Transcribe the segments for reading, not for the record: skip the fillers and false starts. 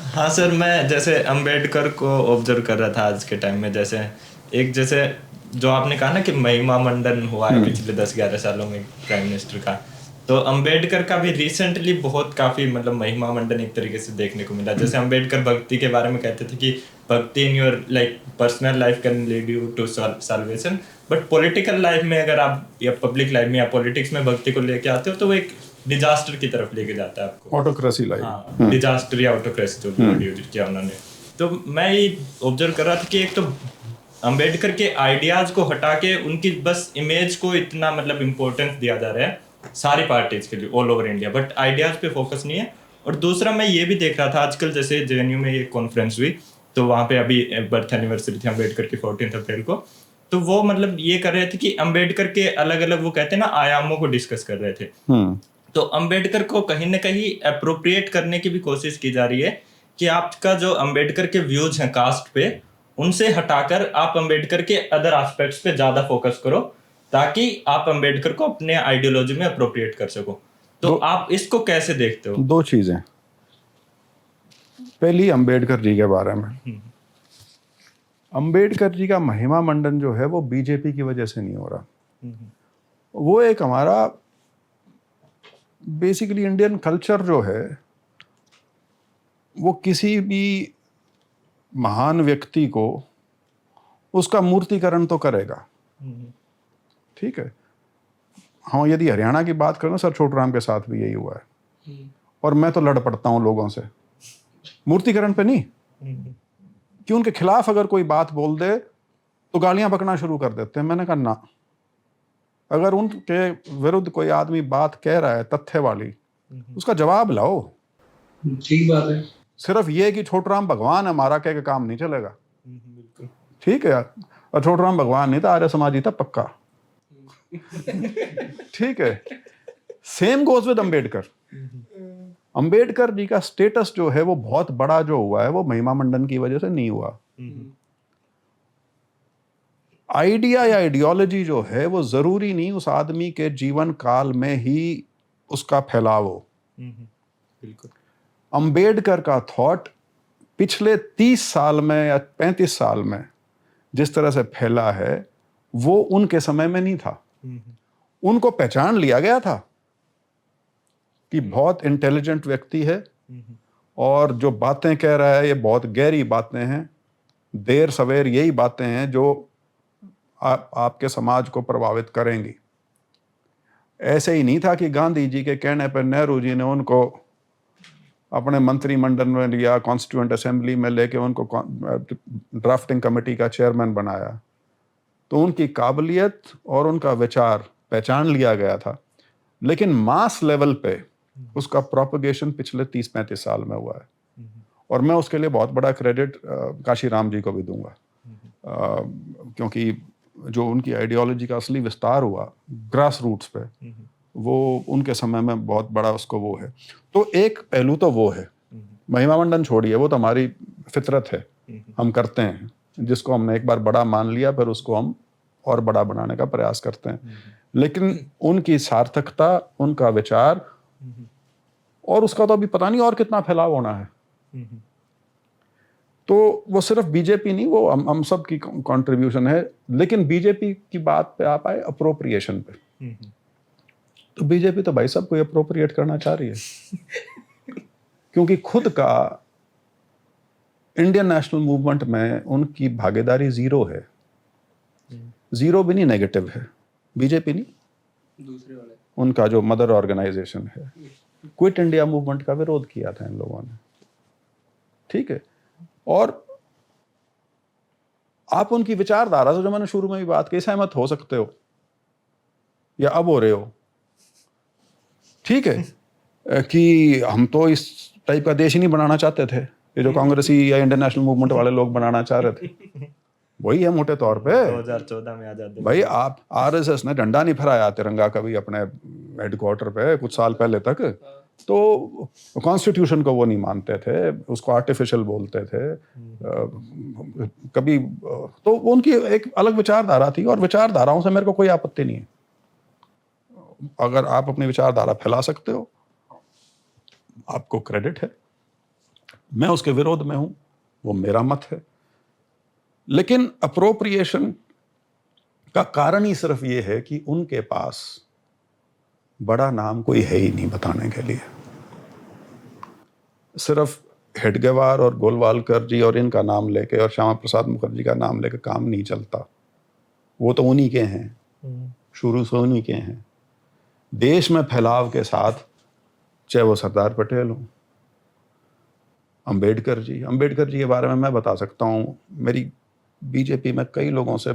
हाँ सर, मैं जैसे अंबेडकर को ऑब्जर्व कर रहा था आज के टाइम में। जैसे जो आपने कहा ना कि महिमा मंडन हुआ है पिछले 10-11 सालों में प्राइम मिनिस्टर का, तो अंबेडकर का भी रिसेंटली बहुत काफी मतलब महिमा मंडन एक तरीके से देखने को मिला। जैसे अंबेडकर भक्ति के बारे में कहते थे कि bhakti in your like personal life can lead you to salvation, but political life में अगर आप या पब्लिक लाइफ में या पॉलिटिक्स में भक्ति को लेके आते हो तो वो एक डिजास्टर की तरफ लेके जाता है आपको। Autocracy like. हाँ, डिजास्टर या ऑटोक्रेसी जो वर्ड यूज किया उन्होंने। तो मैं ये ऑब्जर्व कर रहा था कि एक तो अंबेडकर के आइडियाज को हटा के उनकी बस इमेज को इतना मतलब इम्पोर्टेंस दिया जा रहा है सारी पार्टीज के लिए all over India, but ideas पे फोकस नहीं है। और दूसरा मैं ये भी देख रहा था आजकल, जैसे जेएनयू में ये कॉन्फ्रेंस हुई तो वहाँ पे अभी बर्थ एनिवर्सरी थी अंबेडकर की 14 अप्रैल को, तो वो मतलब ये कर रहे थे कि अंबेडकर के अलग अलग वो कहते हैं ना आयामों को डिस्कस कर रहे थे। तो अंबेडकर को कहीं ना कहीं अप्रोप्रिएट करने की भी कोशिश की जा रही है कि आपका जो अंबेडकर के व्यूज हैं कास्ट पे, उनसे हटाकर आप अंबेडकर के अदर एस्पेक्ट्स पे ज्यादा फोकस करो ताकि आप अंबेडकर को अपने आइडियोलॉजी में अप्रोप्रिएट कर सको। तो आप इसको कैसे देखते हो? दो चीजें। पहली अंबेडकर जी के बारे में। अंबेडकर जी का महिमा मंडन जो है वो बीजेपी की वजह से नहीं हो रहा। वो एक हमारा बेसिकली इंडियन कल्चर जो है वो किसी भी महान व्यक्ति को उसका मूर्तिकरण तो करेगा, ठीक है। हाँ, यदि हरियाणा की बात करें सर, छोटूराम के साथ भी यही हुआ है। और मैं तो लड़ पड़ता हूँ लोगों से, मूर्तिकरण पे नहीं, कि उनके खिलाफ अगर कोई बात बोल दे तो गालियां बकना शुरू कर देते हैं। मैंने कहा ना, अगर उनके विरुद्ध कोई आदमी बात कह रहा है तथ्य वाली, उसका जवाब लाओ। ठीक बात है। सिर्फ ये कि छोटूराम भगवान है हमारा कह के काम नहीं चलेगा, ठीक है। और छोटूराम भगवान नहीं था, आर्य समाजी था पक्का, ठीक है। Same goes with Ambedkar. Ambedkar ji का स्टेटस जो है वो बहुत बड़ा जो हुआ है वो महिमा मंडन की वजह से नहीं हुआ। आइडिया या आइडियोलॉजी जो है वो जरूरी नहीं उस आदमी के जीवन काल में ही उसका फैलाव हो। बिल्कुल। अंबेडकर का थॉट पिछले 30 साल में या 35 साल में जिस तरह से फैला है वो उनके समय में नहीं था। उनको पहचान लिया गया था कि बहुत इंटेलिजेंट व्यक्ति है और जो बातें कह रहा है ये बहुत गहरी बातें हैं, देर सवेर यही बातें हैं जो आपके समाज को प्रभावित करेंगी। ऐसे ही नहीं था कि गांधी जी के कहने पर नेहरू जी ने उनको अपने मंत्रिमंडल में लिया, कॉन्स्टिट्यूएंट असेंबली में लेके उनको ड्राफ्टिंग कमेटी का चेयरमैन बनाया। तो उनकी काबिलियत और उनका विचार पहचान लिया गया था, लेकिन मास लेवल पे उसका प्रोपगेशन पिछले 30-35 साल में हुआ है। और मैं उसके लिए बहुत बड़ा क्रेडिट काशीराम जी को भी दूंगा, क्योंकि जो उनकी आइडियोलॉजी का असली विस्तार हुआ ग्रास रूट्स पे, वो उनके समय में बहुत बड़ा उसको वो है। तो एक पहलू तो वो है, महिमा मंडन छोड़िए, वो तो हमारी फितरत है, हम करते हैं। जिसको हमने एक बार बड़ा मान लिया फिर उसको हम और बड़ा बनाने का प्रयास करते हैं। लेकिन उनकी सार्थकता, उनका विचार और उसका तो अभी पता नहीं और कितना फैलाव होना है। तो वो सिर्फ बीजेपी नहीं, वो हम सब की कंट्रीब्यूशन है। लेकिन बीजेपी की बात पे आप आए अप्रोप्रिएशन पे, तो बीजेपी तो भाई सब को अप्रोप्रिएट करना चाह रही है क्योंकि खुद का इंडियन नेशनल मूवमेंट में उनकी भागीदारी जीरो है। जीरो भी नहीं, नेगेटिव है। बीजेपी नहीं, दूसरे वाले उनका जो मदर ऑर्गेनाइजेशन है, क्विट इंडिया मूवमेंट का विरोध किया था इन लोगों ने, ठीक है। और आप उनकी विचारधारा से, जो मैंने शुरू में भी बात की, सहमत हो सकते हो या अब हो रहे हो, ठीक है, कि हम तो इस टाइप का देश ही नहीं बनाना चाहते थे, ये जो कांग्रेसी या इंडियन नेशनल मूवमेंट वाले लोग बनाना चाह रहे थे, वही है मोटे तौर पे। 2014 में आजादी भाई आप आरएसएस ने झंडा नहीं फहराया तिरंगा कभी अपने हेडक्वार्टर पे कुछ साल पहले तक, तो कॉन्स्टिट्यूशन को वो नहीं मानते थे, उसको आर्टिफिशियल बोलते थे कभी। तो उनकी एक अलग विचारधारा थी और विचारधाराओं से मेरे को कोई आपत्ति नहीं है। अगर आप अपनी विचारधारा फैला सकते हो, आपको क्रेडिट है। मैं उसके विरोध में हूं, वो मेरा मत है। लेकिन अप्रोप्रिएशन का कारण ही सिर्फ ये है कि उनके पास बड़ा नाम कोई है ही नहीं बताने के लिए। सिर्फ हेडगेवार और गोलवालकर जी और इनका नाम लेके और श्यामा प्रसाद मुखर्जी का नाम लेके काम नहीं चलता। वो तो उन्हीं के हैं, शुरू से उन्हीं के हैं। देश में फैलाव के साथ, चाहे वो सरदार पटेल हो, अंबेडकर जी के बारे में मैं बता सकता हूँ। मेरी बीजेपी में कई लोगों से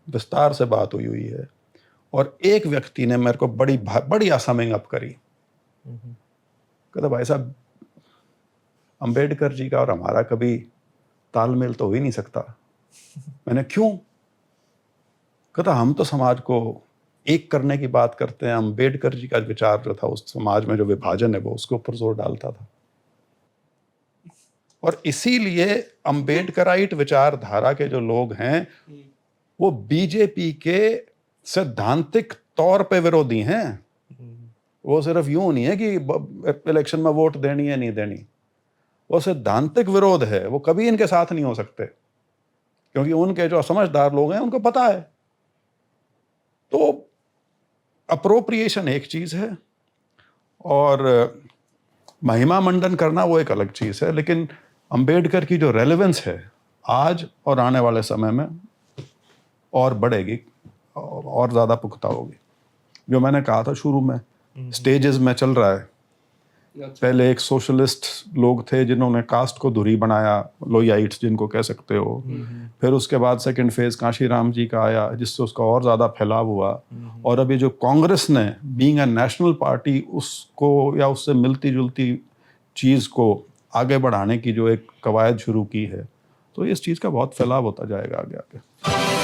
विस्तार से बात हुई है और एक व्यक्ति ने मेरे को बड़ी असमिंग अप करी। कहता भाई साहब, अंबेडकर जी का और हमारा कभी तालमेल तो हो ही नहीं सकता। मैंने क्यों? कहता हम तो समाज को एक करने की बात करते हैं, अंबेडकर जी का विचार जो था उस समाज में जो विभाजन है वो उसके ऊपर जोर डालता था। और इसीलिए अंबेडकराइट विचारधारा के जो लोग हैं वो बीजेपी के सैद्धांतिक तौर पे विरोधी हैं। वो सिर्फ यूं नहीं है कि इलेक्शन में वोट देनी है नहीं देनी, वो सैद्धांतिक विरोध है। वो कभी इनके साथ नहीं हो सकते क्योंकि उनके जो समझदार लोग हैं उनको पता है। तो अप्रोप्रिएशन एक चीज है और महिमा मंडन करना वो एक अलग चीज है, लेकिन अंबेडकर की जो रेलेवेंस है आज और आने वाले समय में और बढ़ेगी और ज़्यादा पुख्ता होगी। जो मैंने कहा था शुरू में, स्टेजेस में चल रहा है। पहले एक सोशलिस्ट लोग थे जिन्होंने कास्ट को धुरी बनाया, लोयाइट्स जिनको कह सकते हो। फिर उसके बाद सेकंड फेज कांशीराम जी का आया जिससे उसका और ज़्यादा फैलाव हुआ। और अभी जो कांग्रेस ने बीइंग अ नेशनल पार्टी उसको या उससे मिलती जुलती चीज़ को आगे बढ़ाने की जो एक कवायद शुरू की है, तो इस चीज़ का बहुत फैलाव होता जाएगा आगे आगे।